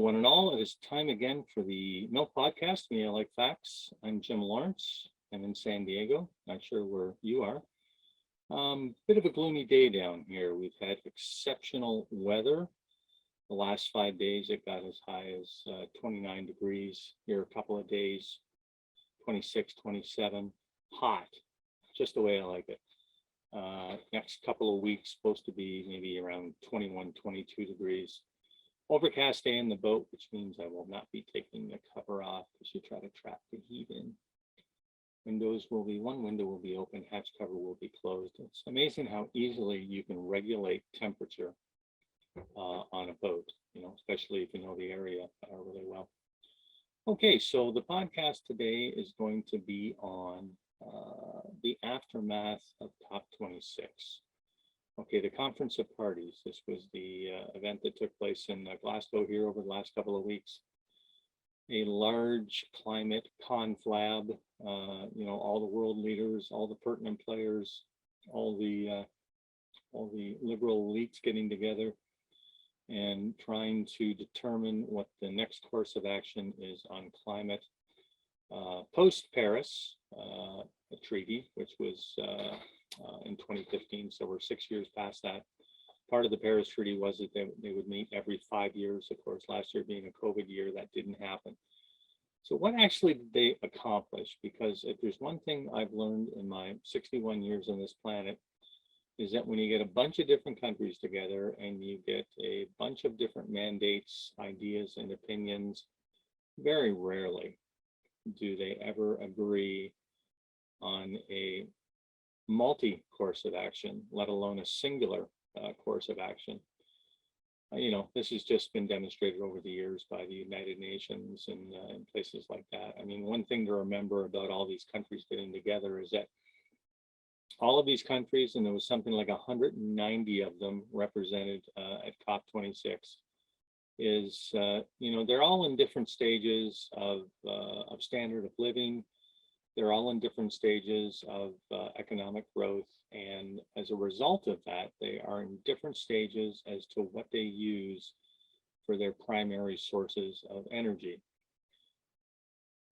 one and all, it is time again for the M.I.L.F podcast, Me I Like Facts. I'm Jim Lawrence. I'm in San Diego, not sure where you are. Bit of a gloomy day down here. We've had exceptional weather. The last 5 days, it got as high as 29 degrees here a couple of days, 26, 27, hot, just the way I like it. Next couple of weeks, supposed to be maybe around 21, 22 degrees. Overcast day in the boat, which means I will not be taking the cover off because you try to trap the heat in. One window will be open, hatch cover will be closed. It's amazing how easily you can regulate temperature on a boat, especially if you know the area really well. Okay, so the podcast today is going to be on the aftermath of COP26. Okay, the Conference of Parties. This was the event that took place in Glasgow here over the last couple of weeks. A large climate conflab, all the world leaders, all the pertinent players, all the liberal elites getting together and trying to determine what the next course of action is on climate. Post-Paris, a treaty, which was in 2015, so we're 6 years past that. Part of the Paris Treaty was that they would meet every 5 years. Of course, last year being a COVID year, that didn't happen. So what actually did they accomplish? Because if there's one thing I've learned in my 61 years on this planet, is that when you get a bunch of different countries together and you get a bunch of different mandates, ideas, and opinions, very rarely do they ever agree on a multi-course of action, let alone a singular course of action. This has just been demonstrated over the years by the United Nations and places like that. I mean, one thing to remember about all these countries getting together is that all of these countries, and there was something like 190 of them represented at COP26, is, they're all in different stages of standard of living. They're all in different stages of economic growth. And as a result of that, they are in different stages as to what they use for their primary sources of energy.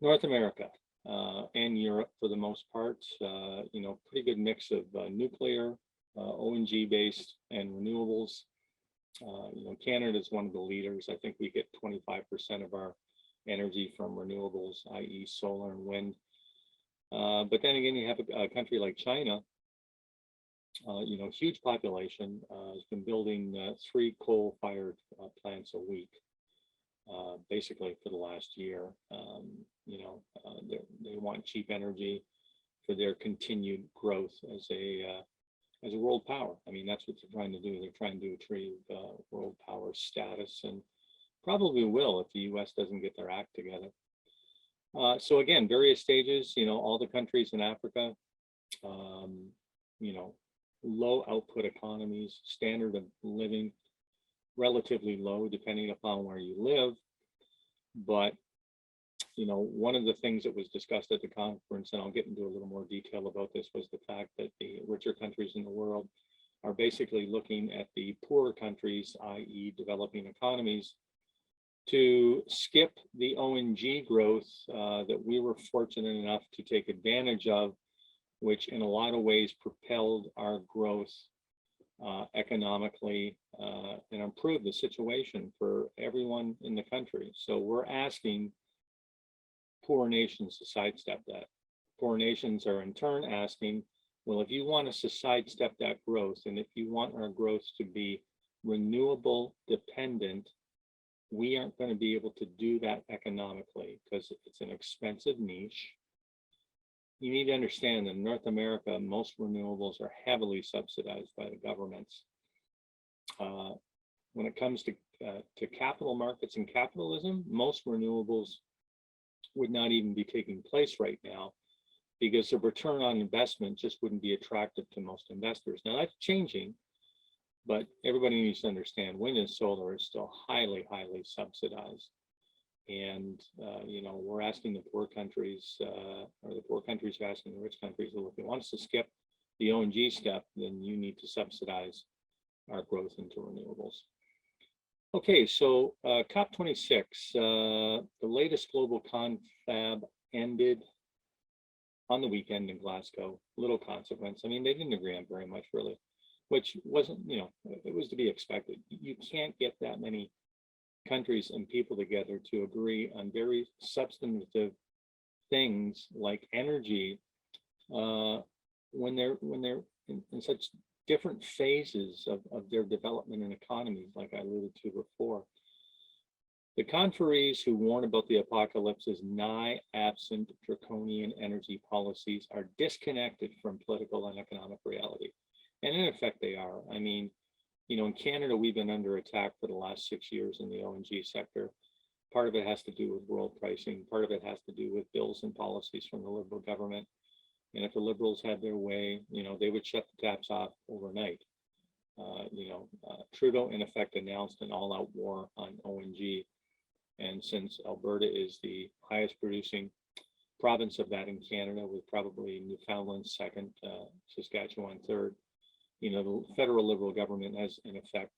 North America and Europe, for the most part, pretty good mix of nuclear, ONG-based, and renewables. Canada is one of the leaders. I think we get 25% of our energy from renewables, i.e. solar and wind. But then again, you have a country like China, huge population, has been building 3 coal-fired plants a week, basically for the last year. They want cheap energy for their continued growth as a world power. I mean, that's what they're trying to do. They're trying to achieve world power status, and probably will if the U.S. doesn't get their act together. So again, various stages, all the countries in Africa, low output economies, standard of living, relatively low depending upon where you live. But, one of the things that was discussed at the conference, and I'll get into a little more detail about this, was the fact that the richer countries in the world are basically looking at the poorer countries, i.e. developing economies, to skip the ONG growth that we were fortunate enough to take advantage of, which in a lot of ways propelled our growth economically and improved the situation for everyone in the country. So we're asking poor nations to sidestep that. Poor nations are in turn asking, well, if you want us to sidestep that growth, and if you want our growth to be renewable dependent, we aren't going to be able to do that economically because it's an expensive niche. You need to understand that in North America, most renewables are heavily subsidized by the governments. When it comes to capital markets and capitalism, most renewables would not even be taking place right now because the return on investment just wouldn't be attractive to most investors. Now that's changing, but everybody needs to understand wind and solar is still highly, highly subsidized. And, we're asking the poor countries, or the poor countries are asking the rich countries, well, if you want us to skip the ONG step, then you need to subsidize our growth into renewables. Okay, so COP26, the latest global confab ended on the weekend in Glasgow. Little consequence. I mean, they didn't agree on very much, really, which wasn't, it was to be expected. You can't get that many countries and people together to agree on very substantive things like energy when they're in such different phases of their development and economies, like I alluded to before. The conferees who warn about the apocalypse is nigh absent draconian energy policies are disconnected from political and economic reality. And in effect, they are. I mean, in Canada, we've been under attack for the last 6 years in the O&G sector. Part of it has to do with world pricing. Part of it has to do with bills and policies from the Liberal government. And if the Liberals had their way, they would shut the taps off overnight. Trudeau, in effect, announced an all-out war on O&G. And since Alberta is the highest producing province of that in Canada, with probably Newfoundland second, Saskatchewan third, the federal Liberal government has, in effect,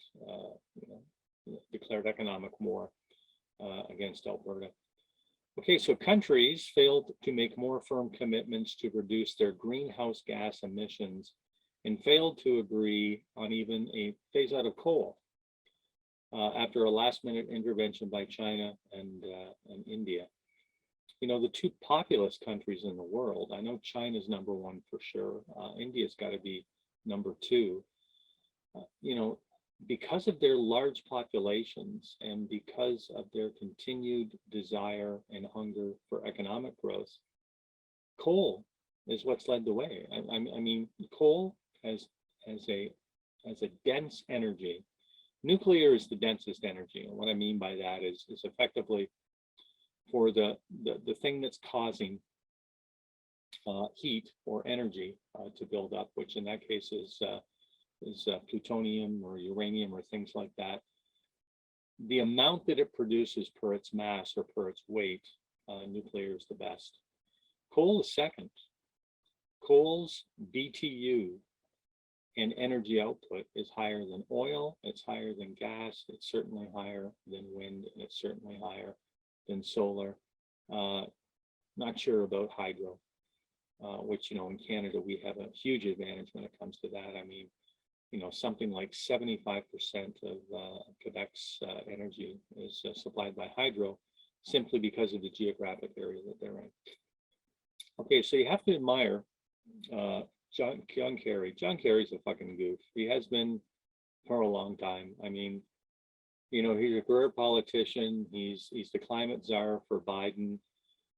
declared economic war against Alberta. Okay, so countries failed to make more firm commitments to reduce their greenhouse gas emissions and failed to agree on even a phase out of coal after a last-minute intervention by China and India. The two populous countries in the world, I know China's number one for sure. India's got to be number two. Because of their large populations and because of their continued desire and hunger for economic growth, coal is what's led the way. I mean, coal as a dense energy. Nuclear is the densest energy, and what I mean by that is effectively for the thing that's causing heat or energy to build up, which in that case is plutonium or uranium or things like that. The amount that it produces per its mass or per its weight, nuclear is the best. Coal is second. Coal's BTU and energy output is higher than oil, it's higher than gas, it's certainly higher than wind, and it's certainly higher than solar. Not sure about hydro, which, in Canada, we have a huge advantage when it comes to that. I mean, something like 75% of Quebec's energy is supplied by hydro simply because of the geographic area that they're in. Okay, so you have to admire John Kerry. John Kerry's a fucking goof. He has been for a long time. I mean, he's a career politician. He's the climate czar for Biden.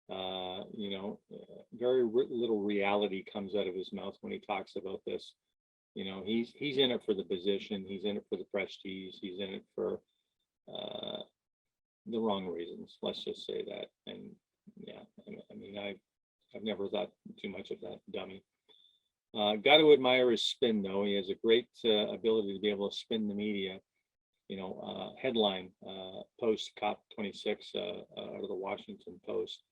Very little reality comes out of his mouth when he talks about this. He's in it for the position. He's in it for the prestige. He's in it for the wrong reasons. Let's just say that. And yeah, I mean, I've never thought too much of that dummy. Got to admire his spin, though. He has a great ability to be able to spin the media. Headline post COP26 out of the Washington Post,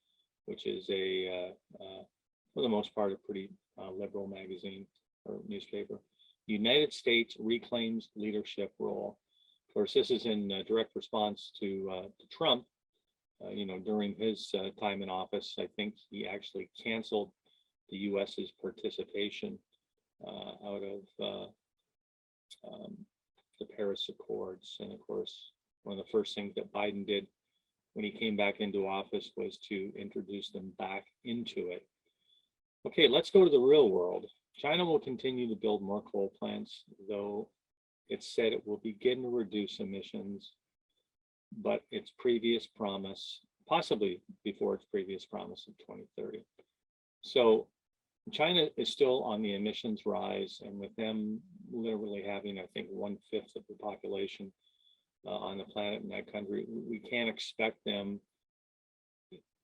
which is for the most part, a pretty liberal magazine or newspaper. United States reclaims leadership role. Of course, this is in direct response to Trump. During his time in office, I think he actually canceled the U.S.'s participation out of the Paris Accords. And of course, one of the first things that Biden did when he came back into office was to introduce them back into it. Okay, let's go to the real world. China will continue to build more coal plants, though it's said it will begin to reduce emissions, but its previous promise, possibly before its previous promise of 2030. So China is still on the emissions rise, and with them literally having, I think, 1/5 of the population on the planet in that country, we can't expect them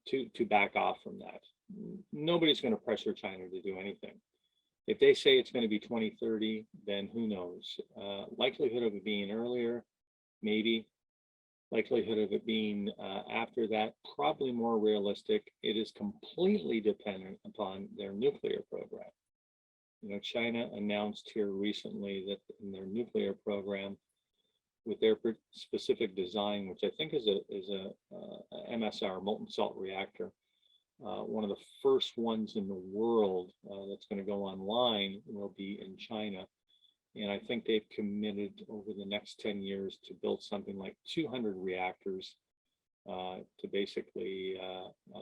to back off from that. Nobody's going to pressure China to do anything. If they say it's going to be 2030, then who knows? Likelihood of it being earlier, maybe. Likelihood of it being after that, probably more realistic. It is completely dependent upon their nuclear program. China announced here recently that in their nuclear program, with their specific design, which I think is a MSR, molten salt reactor. One of the first ones in the world that's going to go online will be in China. And I think they've committed over the next 10 years to build something like 200 reactors to basically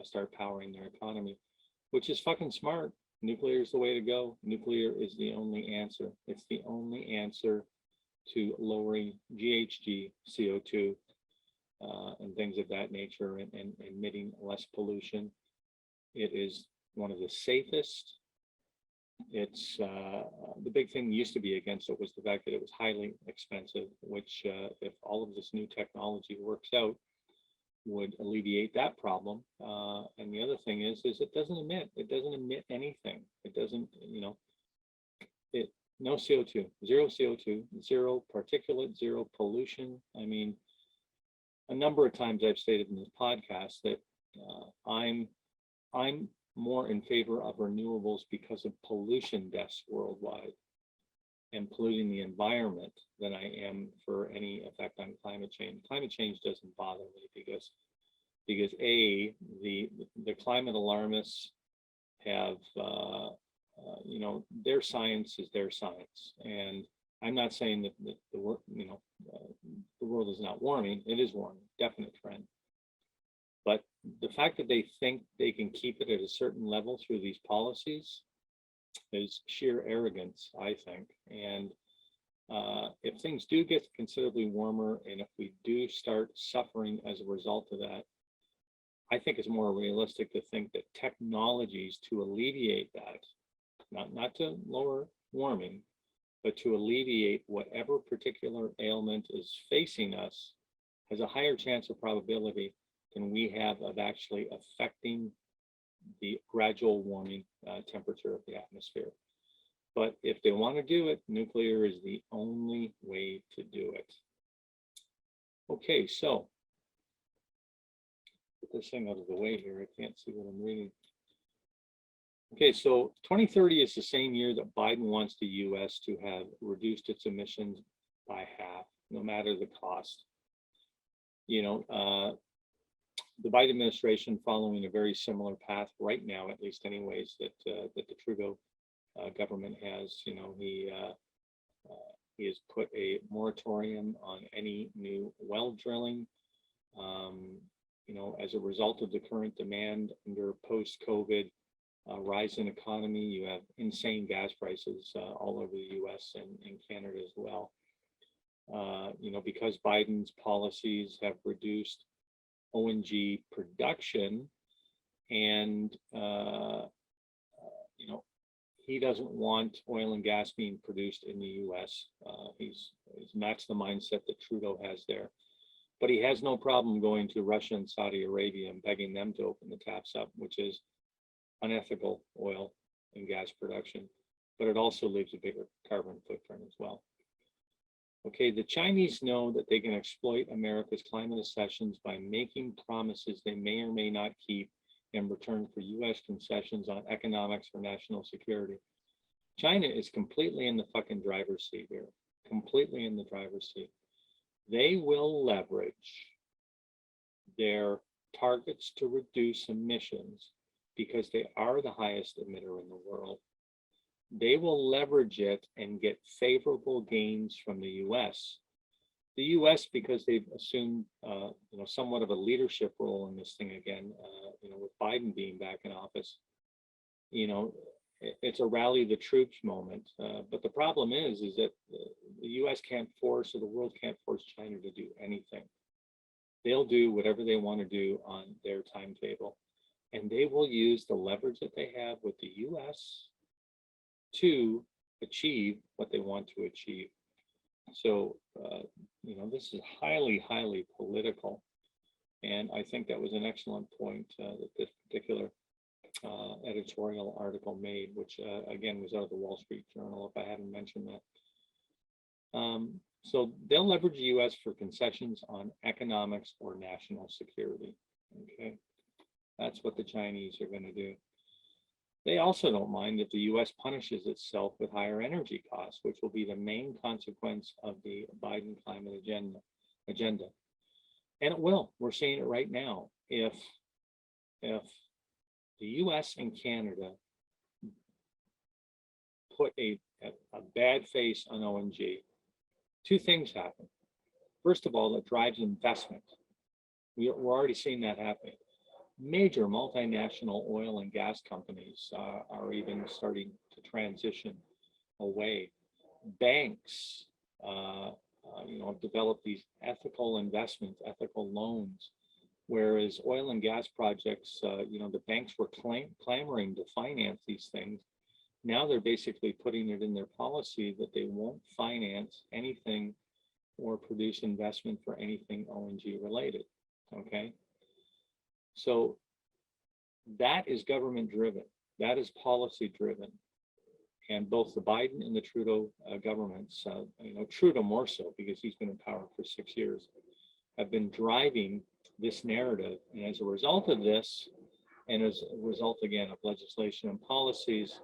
start powering their economy, which is fucking smart. Nuclear is the way to go. Nuclear is the only answer. It's the only answer to lowering GHG, CO2, and things of that nature, and emitting less pollution. It is one of the safest. It's the big thing used to be against it was the fact that it was highly expensive, which if all of this new technology works out, would alleviate that problem. And the other thing is it doesn't emit anything. It doesn't, no CO2, zero CO2, zero particulate, zero pollution. I mean, a number of times I've stated in this podcast that I'm more in favor of renewables because of pollution deaths worldwide and polluting the environment than I am for any effect on climate change. Climate change doesn't bother me because the climate alarmists have their science is their science, and I'm not saying that the world is not warming. It is warming, definite trend. But the fact that they think they can keep it at a certain level through these policies is sheer arrogance, I think. And if things do get considerably warmer, and if we do start suffering as a result of that, I think it's more realistic to think that technologies to alleviate that, not to lower warming, but to alleviate whatever particular ailment is facing us, has a higher chance of probability than we have of actually affecting the gradual warming temperature of the atmosphere. But if they want to do it, nuclear is the only way to do it. Okay, so put this thing out of the way here. I can't see what I'm reading. Okay, so 2030 is the same year that Biden wants the US to have reduced its emissions by half, no matter the cost. The Biden administration following a very similar path right now, at least anyways, that the Trudeau government has. He has put a moratorium on any new well drilling. As a result of the current demand under post-COVID rise in economy, you have insane gas prices all over the US and Canada as well. Because Biden's policies have reduced ONG production, and he doesn't want oil and gas being produced in the US. He's matched the mindset that Trudeau has there. But he has no problem going to Russia and Saudi Arabia and begging them to open the taps up, which is unethical oil and gas production. But it also leaves a bigger carbon footprint as well. Okay, the Chinese know that they can exploit America's climate obsessions by making promises they may or may not keep in return for US concessions on economics or national security. China is completely in the fucking driver's seat here, completely in the driver's seat. They will leverage their targets to reduce emissions because they are the highest emitter in the world. They will leverage it and get favorable gains from the US. The US, because they've assumed somewhat of a leadership role in this thing again, with Biden being back in office, it's a rally the troops moment. But the problem is that the US can't force, or the world can't force China to do anything. They'll do whatever they want to do on their timetable. And they will use the leverage that they have with the US to achieve what they want to achieve. So, this is highly, highly political. And I think that was an excellent point that this particular editorial article made, which again was out of the Wall Street Journal, if I haven't mentioned that. So they'll leverage the US for concessions on economics or national security. Okay, that's what the Chinese are going to do. They also don't mind if the US punishes itself with higher energy costs, which will be the main consequence of the Biden climate agenda. And it will. We're seeing it right now. If the US and Canada put a bad face on ONG, two things happen. First of all, it drives investment. We're already seeing that happening. Major multinational oil and gas companies are even starting to transition away. Banks, have developed these ethical investments, ethical loans, whereas oil and gas projects, the banks were clamoring to finance these things. Now they're basically putting it in their policy that they won't finance anything or produce investment for anything ONG related. Okay. So that is government driven. That is policy driven. And both the Biden and the Trudeau governments, Trudeau more so because he's been in power for 6 years, have been driving this narrative. And as a result of this, and as a result again of legislation and policies,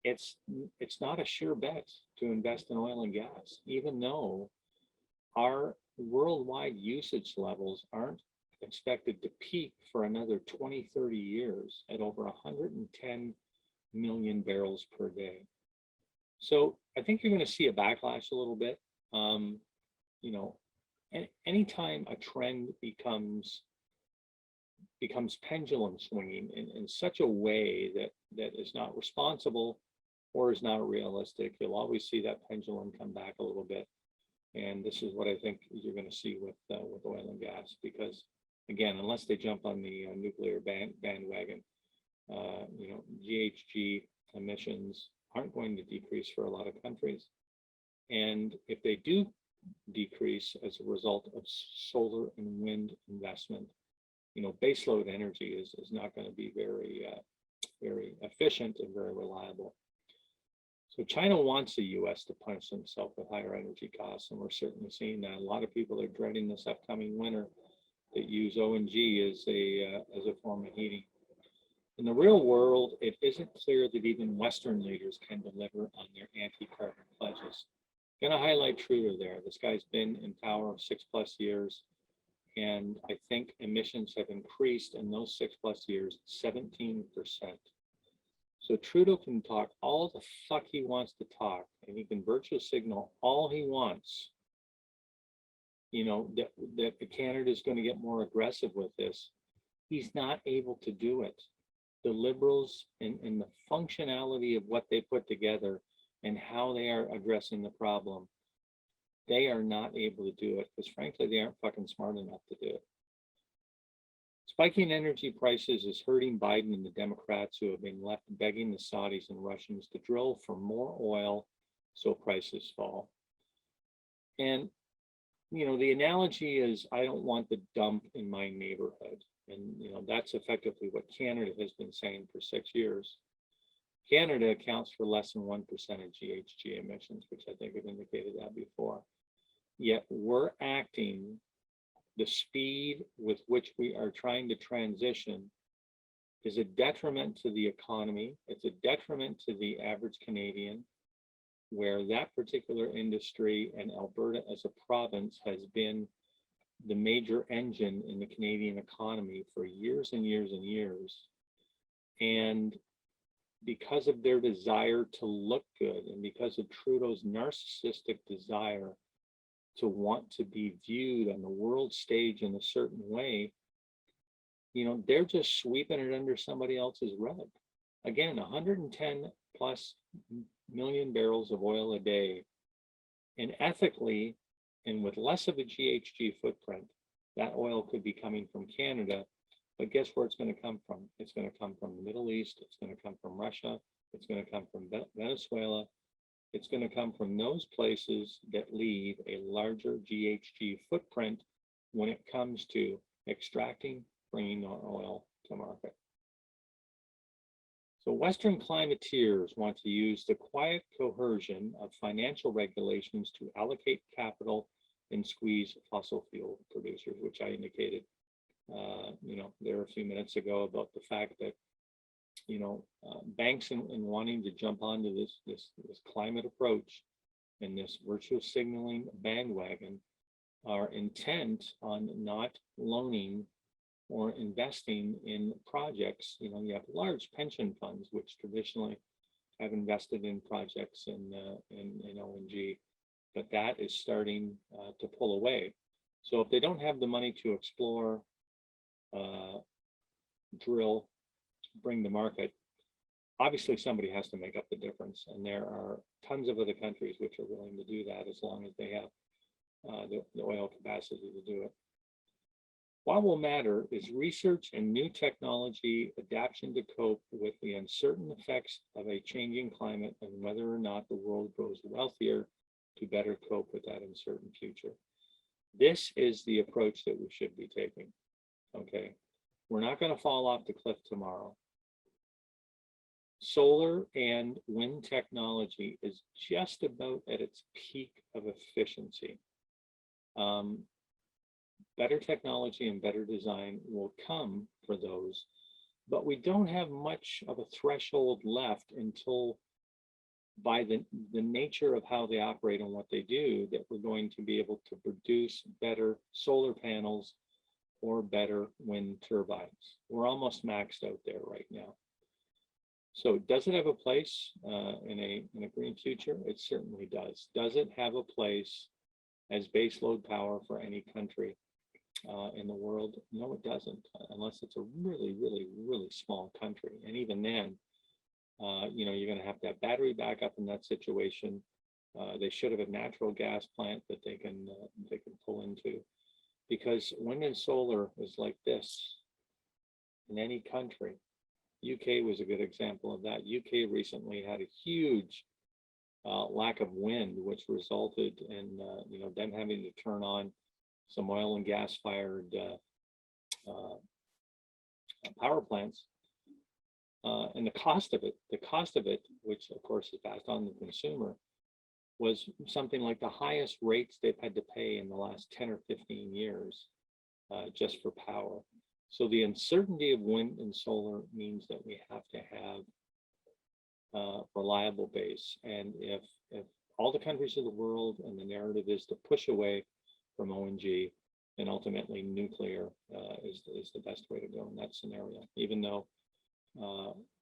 it's not a sure bet to invest in oil and gas, even though our worldwide usage levels aren't expected to peak for another 20, 30 years at over 110 million barrels per day. So I think you're going to see a backlash a little bit. Anytime a trend becomes pendulum swinging in such a way that is not responsible or is not realistic, you'll always see that pendulum come back a little bit. And this is what I think you're going to see with oil and gas, because again, unless they jump on the nuclear bandwagon, GHG emissions aren't going to decrease for a lot of countries. And if they do decrease as a result of solar and wind investment, baseload energy is not going to be very efficient and very reliable. So China wants the U.S. to punish themselves with higher energy costs, and we're certainly seeing that. A lot of people are dreading this upcoming winter that use ONG as a form of heating. In the real world, it isn't clear that even Western leaders can deliver on their anti-carbon pledges. I'm going to highlight Trudeau there. This guy's been in power 6+ years, and I think emissions have increased in those 6+ years 17%. So Trudeau can talk all the fuck he wants to talk, and he can virtue signal all he wants, that Canada is going to get more aggressive with this. He's not able to do it. The Liberals and the functionality of what they put together and how they are addressing the problem, they are not able to do it because frankly, they aren't fucking smart enough to do it. Spiking energy prices is hurting Biden and the Democrats, who have been left begging the Saudis and Russians to drill for more oil so prices fall. And, the analogy is, I don't want the dump in my neighborhood. And, that's effectively what Canada has been saying for 6 years. Canada accounts for less than 1% of GHG emissions, which I think I've indicated that before. Yet we're acting the speed with which we are trying to transition is a detriment to the economy. It's a detriment to the average Canadian, where that particular industry and Alberta as a province has been the major engine in the Canadian economy for years and years and years. And because of their desire to look good and because of Trudeau's narcissistic desire to want to be viewed on the world stage in a certain way, they're just sweeping it under somebody else's rug. Again, 110+ million barrels of oil a day. And ethically, and with less of a GHG footprint, that oil could be coming from Canada. But guess where it's going to come from? It's going to come from the Middle East. It's going to come from Russia. It's going to come from Venezuela. It's going to come from those places that leave a larger GHG footprint when it comes to extracting, bringing our oil to market. So Western climateers want to use the quiet coercion of financial regulations to allocate capital and squeeze fossil fuel producers, which I indicated there a few minutes ago about the fact that, banks in wanting to jump onto this climate approach and this virtual signaling bandwagon are intent on not loaning or investing in projects. You have large pension funds which traditionally have invested in projects in ONG, but that is starting to pull away. So if they don't have the money to explore, drill, bring to market, obviously somebody has to make up the difference. And there are tons of other countries which are willing to do that as long as they have the oil capacity to do it. What will matter is research and new technology adaptation to cope with the uncertain effects of a changing climate and whether or not the world grows wealthier to better cope with that uncertain future. This is the approach that we should be taking, okay? We're not going to fall off the cliff tomorrow. Solar and wind technology is just about at its peak of efficiency. Better technology and better design will come for those, but we don't have much of a threshold left until, by the nature of how they operate and what they do, that we're going to be able to produce better solar panels or better wind turbines. We're almost maxed out there right now. So does it have a place in a green future? It certainly does. Does it have a place as baseload power for any country in the world? No, it doesn't, unless it's a really, really, really small country. And even then, you're going to have battery backup in that situation. They should have a natural gas plant that they can pull into, because wind and solar is like this in any country. UK was a good example of that. UK recently had a huge lack of wind, which resulted in them having to turn on some oil and gas fired power plants. And the cost of it, which of course is passed on to the consumer, was something like the highest rates they've had to pay in the last 10 or 15 years just for power. So the uncertainty of wind and solar means that we have to have reliable base. And if all the countries of the world, and the narrative is to push away from ONG, then ultimately nuclear is the best way to go in that scenario. Even though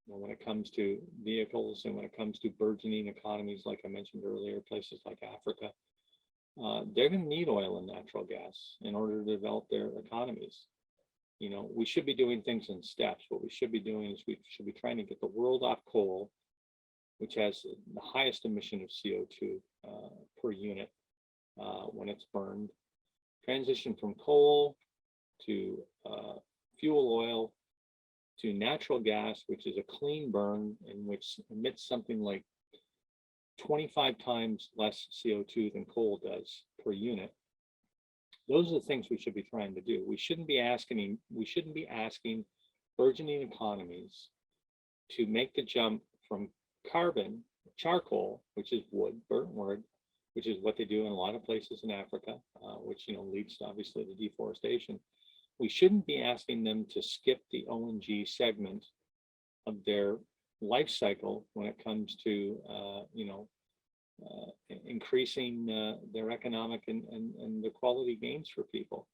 when it comes to vehicles and when it comes to burgeoning economies, like I mentioned earlier, places like Africa, they're going to need oil and natural gas in order to develop their economies. We should be doing things in steps. What we should be doing is we should be trying to get the world off coal, which has the highest emission of CO2 per unit when it's burned. Transition from coal to fuel oil to natural gas, which is a clean burn and which emits something like 25 times less CO2 than coal does per unit. Those are the things we should be trying to do. We shouldn't be asking burgeoning economies to make the jump from charcoal, which is wood, burnt wood, which is what they do in a lot of places in Africa, which leads to obviously the deforestation. We shouldn't be asking them to skip the ONG segment of their life cycle when it comes to increasing their economic and the quality gains for people.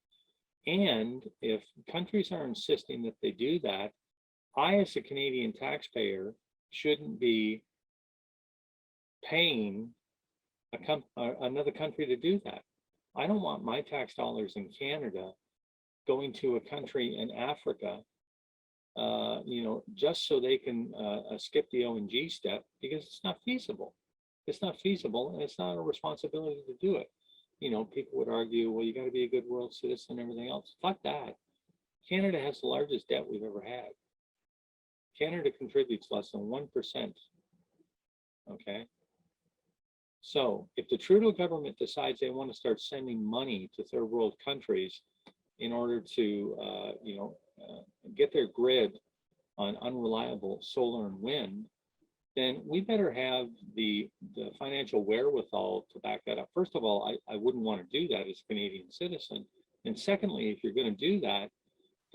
And if countries are insisting that they do that, I, as a Canadian taxpayer, shouldn't be paying another country to do that. I don't want my tax dollars in Canada going to a country in Africa, just so they can skip the ONG step, because it's not feasible. It's not feasible, and it's not a responsibility to do it. People would argue, well, you got to be a good world citizen and everything else. Fuck that. Canada has the largest debt we've ever had. Canada contributes less than 1%. Okay. So if the Trudeau government decides they want to start sending money to third world countries in order to, get their grid on unreliable solar and wind, then we better have the financial wherewithal to back that up. First of all, I wouldn't want to do that as a Canadian citizen. And secondly, if you're going to do that,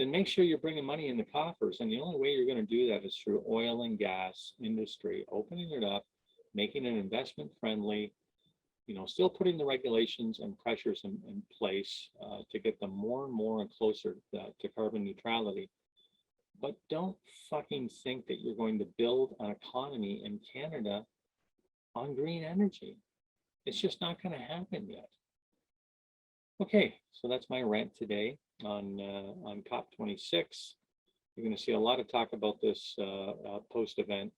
then make sure you're bringing money in the coffers. And the only way you're going to do that is through oil and gas industry, opening it up, making it investment friendly, still putting the regulations and pressures in place to get them more and more and closer to carbon neutrality. But don't fucking think that you're going to build an economy in Canada on green energy. It's just not going to happen yet. Okay, so that's my rant today on COP26. You're going to see a lot of talk about this post-event.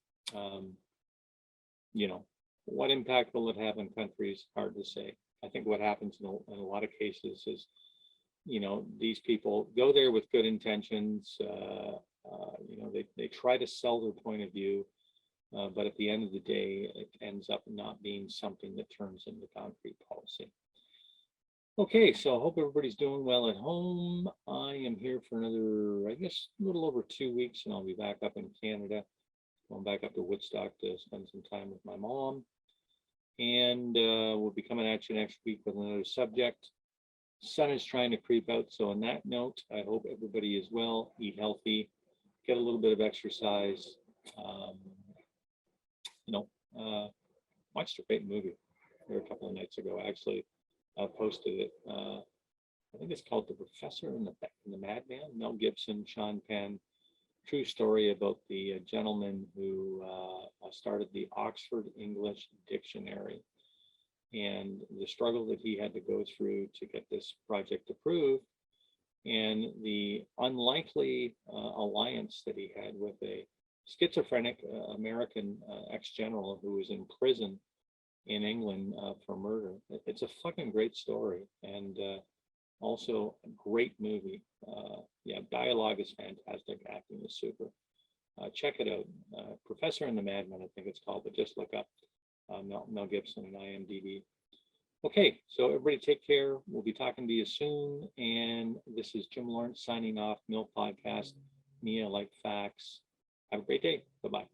What impact will it have on countries? Hard to say. I think what happens in a lot of cases is, these people go there with good intentions. They try to sell their point of view, but at the end of the day, it ends up not being something that turns into concrete policy. Okay, so I hope everybody's doing well at home. I am here for another, I guess, a little over 2 weeks, and I'll be back up in Canada. Going back up to Woodstock to spend some time with my mom. And we'll be coming at you next week with another subject. Sun is trying to creep out. So on that note, I hope everybody is well, eat healthy, get a little bit of exercise. Watched a great movie here a couple of nights ago. Actually, I posted it. I think it's called The Professor and the Madman. Mel Gibson, Sean Penn. True story about the gentleman who started the Oxford English Dictionary and the struggle that he had to go through to get this project approved, and the unlikely alliance that he had with a schizophrenic American ex-general who was in prison in England for murder. It's a fucking great story, and also a great movie. Dialogue is fantastic. Acting is super. Check it out. Professor and the Madman, I think it's called, but just look up Mel Gibson and IMDb. Okay, so everybody take care. We'll be talking to you soon. And this is Jim Lawrence signing off, M.I.L.F. Podcast. Me, I like facts. Have a great day. Bye-bye.